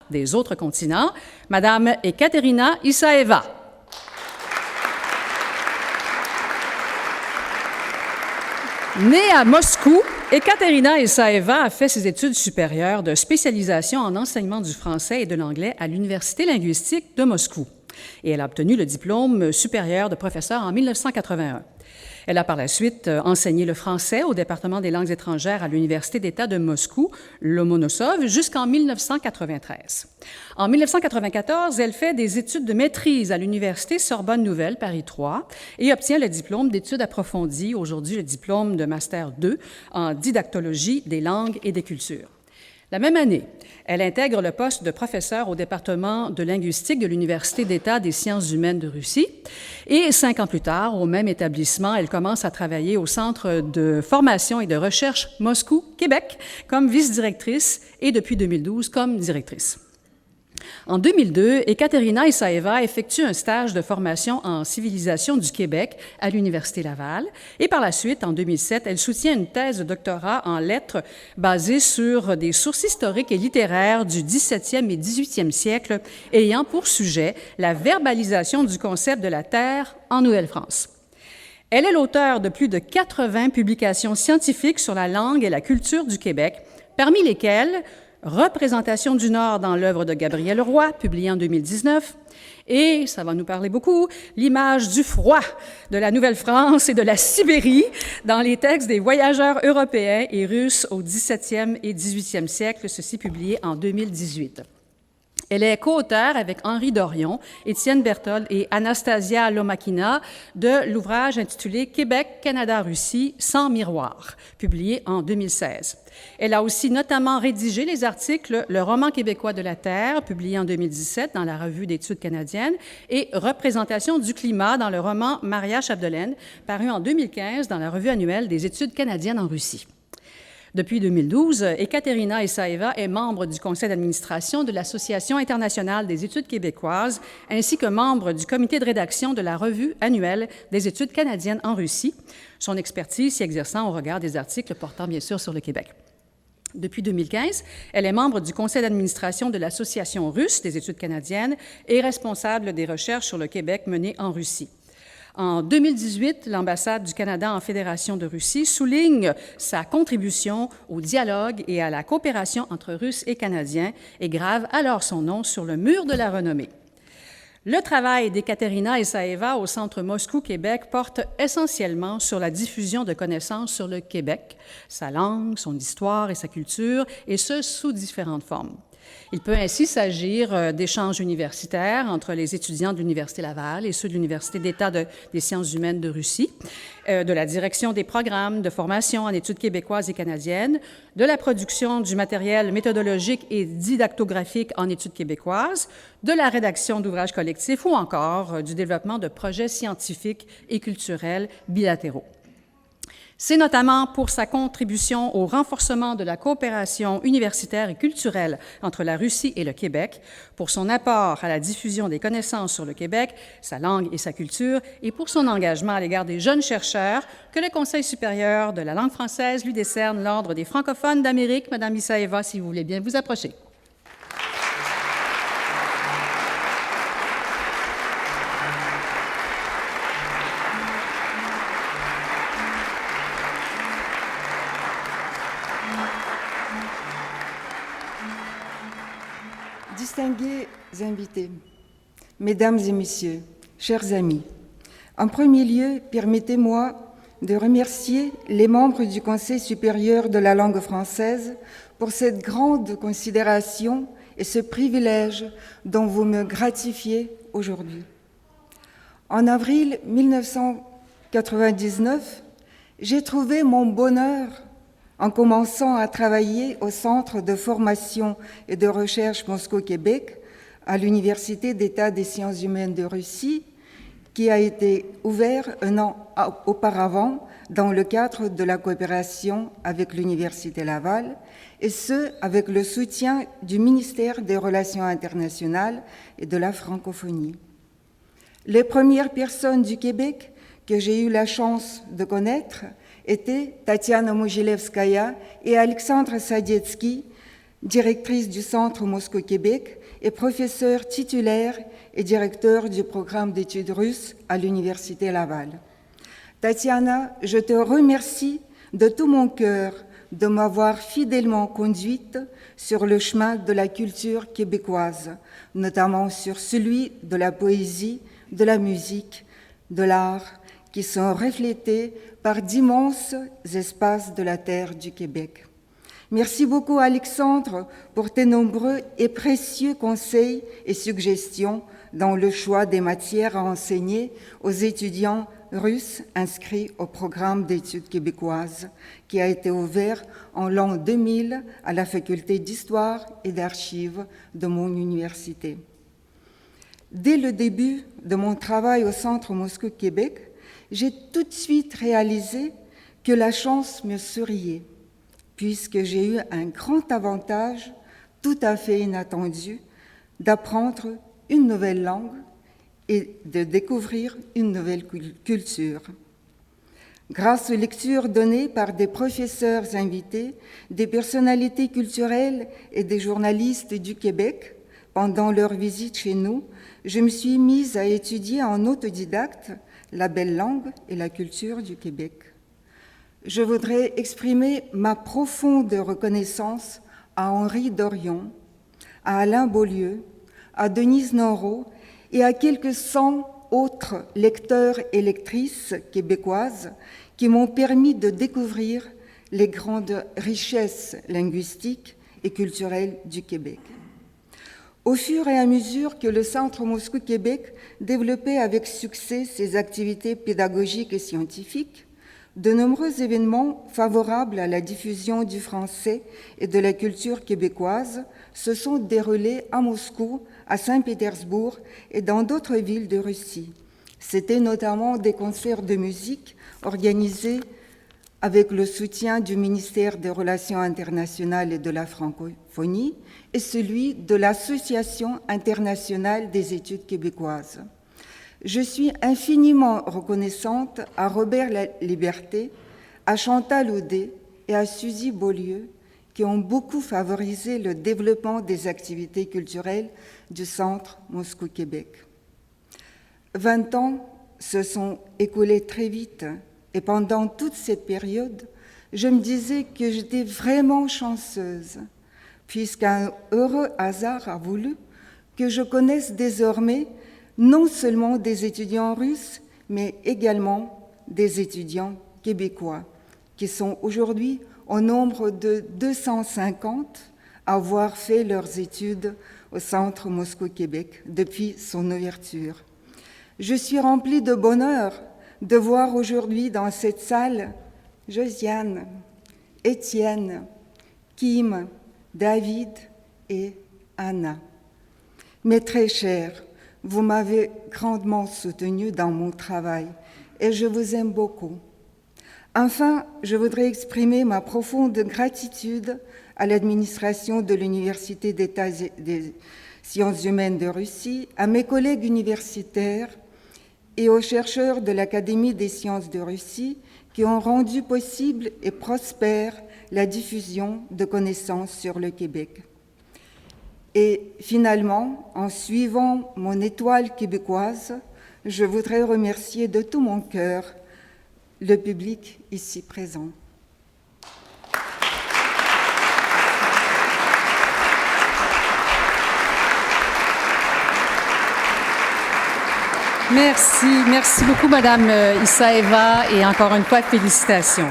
des autres continents, Madame Ekaterina Isaeva. Née à Moscou, Ekaterina Isaeva a fait ses études supérieures de spécialisation en enseignement du français et de l'anglais à l'Université linguistique de Moscou. Et elle a obtenu le diplôme supérieur de professeur en 1981. Elle a par la suite enseigné le français au département des langues étrangères à l'Université d'État de Moscou, Lomonosov, jusqu'en 1993. En 1994, elle fait des études de maîtrise à l'Université Sorbonne Nouvelle, Paris 3, et obtient le diplôme d'études approfondies, aujourd'hui le diplôme de Master 2, en didactologie des langues et des cultures. La même année, elle intègre le poste de professeur au département de linguistique de l'Université d'État des sciences humaines de Russie. Et 5 ans plus tard, au même établissement, elle commence à travailler au Centre de formation et de recherche Moscou-Québec comme vice-directrice et depuis 2012 comme directrice. En 2002, Ekaterina Isaeva effectue un stage de formation en civilisation du Québec à l'Université Laval et par la suite, en 2007, elle soutient une thèse de doctorat en lettres basée sur des sources historiques et littéraires du 17e et 18e siècle ayant pour sujet la verbalisation du concept de la Terre en Nouvelle-France. Elle est l'auteure de plus de 80 publications scientifiques sur la langue et la culture du Québec, parmi lesquelles Représentation du Nord dans l'œuvre de Gabriel Roy, publiée en 2019, et, ça va nous parler beaucoup, l'image du froid de la Nouvelle-France et de la Sibérie dans les textes des voyageurs européens et russes au 17e et 18e siècle, ceci publié en 2018. Elle est co-auteure avec Henri Dorion, Étienne Berthold et Anastasia Lomakina de l'ouvrage intitulé « Québec, Canada, Russie, sans miroir », publié en 2016. Elle a aussi notamment rédigé les articles « Le roman québécois de la Terre », publié en 2017 dans la Revue d'études canadiennes, et « Représentation du climat » dans le roman Maria Chapdelaine, paru en 2015 dans la Revue annuelle des études canadiennes en Russie. Depuis 2012, Ekaterina Isaeva est membre du conseil d'administration de l'Association internationale des études québécoises, ainsi que membre du comité de rédaction de la Revue annuelle des études canadiennes en Russie, son expertise s'y exerçant au regard des articles portant bien sûr sur le Québec. Depuis 2015, elle est membre du conseil d'administration de l'Association russe des études canadiennes et responsable des recherches sur le Québec menées en Russie. En 2018, l'ambassade du Canada en Fédération de Russie souligne sa contribution au dialogue et à la coopération entre Russes et Canadiens et grave alors son nom sur le mur de la renommée. Le travail d'Ekaterina Isaeva au Centre Moscou-Québec porte essentiellement sur la diffusion de connaissances sur le Québec, sa langue, son histoire et sa culture, et ce, sous différentes formes. Il peut ainsi s'agir d'échanges universitaires entre les étudiants de l'Université Laval et ceux de l'Université d'État des sciences humaines de Russie, de la direction des programmes de formation en études québécoises et canadiennes, de la production du matériel méthodologique et didactographique en études québécoises, de la rédaction d'ouvrages collectifs ou encore du développement de projets scientifiques et culturels bilatéraux. C'est notamment pour sa contribution au renforcement de la coopération universitaire et culturelle entre la Russie et le Québec, pour son apport à la diffusion des connaissances sur le Québec, sa langue et sa culture, et pour son engagement à l'égard des jeunes chercheurs que le Conseil supérieur de la langue française lui décerne l'Ordre des francophones d'Amérique. Madame Isaeva, si vous voulez bien vous approcher. Distingués invités, Mesdames et Messieurs, chers amis, en premier lieu, permettez-moi de remercier les membres du Conseil supérieur de la langue française pour cette grande considération et ce privilège dont vous me gratifiez aujourd'hui. En avril 1999, j'ai trouvé mon bonheur en commençant à travailler au Centre de formation et de recherche Moscou-Québec à l'Université d'État des sciences humaines de Russie, qui a été ouvert un an auparavant dans le cadre de la coopération avec l'Université Laval, et ce, avec le soutien du ministère des Relations internationales et de la francophonie. Les premières personnes du Québec que j'ai eu la chance de connaître étaient Tatiana Mogilevskaya et Alexandre Sadetsky, directrice du Centre Moscou-Québec et professeure titulaire et directeur du programme d'études russes à l'Université Laval. Tatiana, je te remercie de tout mon cœur de m'avoir fidèlement conduite sur le chemin de la culture québécoise, notamment sur celui de la poésie, de la musique, de l'art, qui sont reflétés par d'immenses espaces de la terre du Québec. Merci beaucoup, Alexandre, pour tes nombreux et précieux conseils et suggestions dans le choix des matières à enseigner aux étudiants russes inscrits au programme d'études québécoises qui a été ouvert en l'an 2000 à la faculté d'histoire et d'archives de mon université. Dès le début de mon travail au Centre Moscou-Québec, j'ai tout de suite réalisé que la chance me souriait, puisque j'ai eu un grand avantage tout à fait inattendu d'apprendre une nouvelle langue et de découvrir une nouvelle culture. Grâce aux lectures données par des professeurs invités, des personnalités culturelles et des journalistes du Québec, pendant leur visite chez nous, je me suis mise à étudier en autodidacte la belle langue et la culture du Québec. Je voudrais exprimer ma profonde reconnaissance à Henri Dorion, à Alain Beaulieu, à Denise Noreau et à quelques 100 autres lecteurs et lectrices québécoises qui m'ont permis de découvrir les grandes richesses linguistiques et culturelles du Québec. Au fur et à mesure que le Centre Moscou-Québec développait avec succès ses activités pédagogiques et scientifiques, de nombreux événements favorables à la diffusion du français et de la culture québécoise se sont déroulés à Moscou, à Saint-Pétersbourg et dans d'autres villes de Russie. C'étaient notamment des concerts de musique organisés avec le soutien du ministère des Relations internationales et de la francophonie et celui de l'Association internationale des études québécoises. Je suis infiniment reconnaissante à Robert Liberté, à Chantal Audet et à Suzy Beaulieu, qui ont beaucoup favorisé le développement des activités culturelles du Centre Moscou-Québec. 20 ans se sont écoulés très vite, et pendant toute cette période, je me disais que j'étais vraiment chanceuse, puisqu'un heureux hasard a voulu que je connaisse désormais non seulement des étudiants russes, mais également des étudiants québécois, qui sont aujourd'hui au nombre de 250 à avoir fait leurs études au Centre Moscou-Québec depuis son ouverture. Je suis remplie de bonheur de voir aujourd'hui dans cette salle Josiane, Étienne, Kim, David et Anna. Mes très chers, vous m'avez grandement soutenue dans mon travail et je vous aime beaucoup. Enfin, je voudrais exprimer ma profonde gratitude à l'administration de l'Université d'État des sciences humaines de Russie, à mes collègues universitaires et aux chercheurs de l'Académie des sciences de Russie qui ont rendu possible et prospère la diffusion de connaissances sur le Québec. Et finalement, en suivant mon étoile québécoise, je voudrais remercier de tout mon cœur le public ici présent. Merci beaucoup, Madame Issaeva, et encore une fois, félicitations.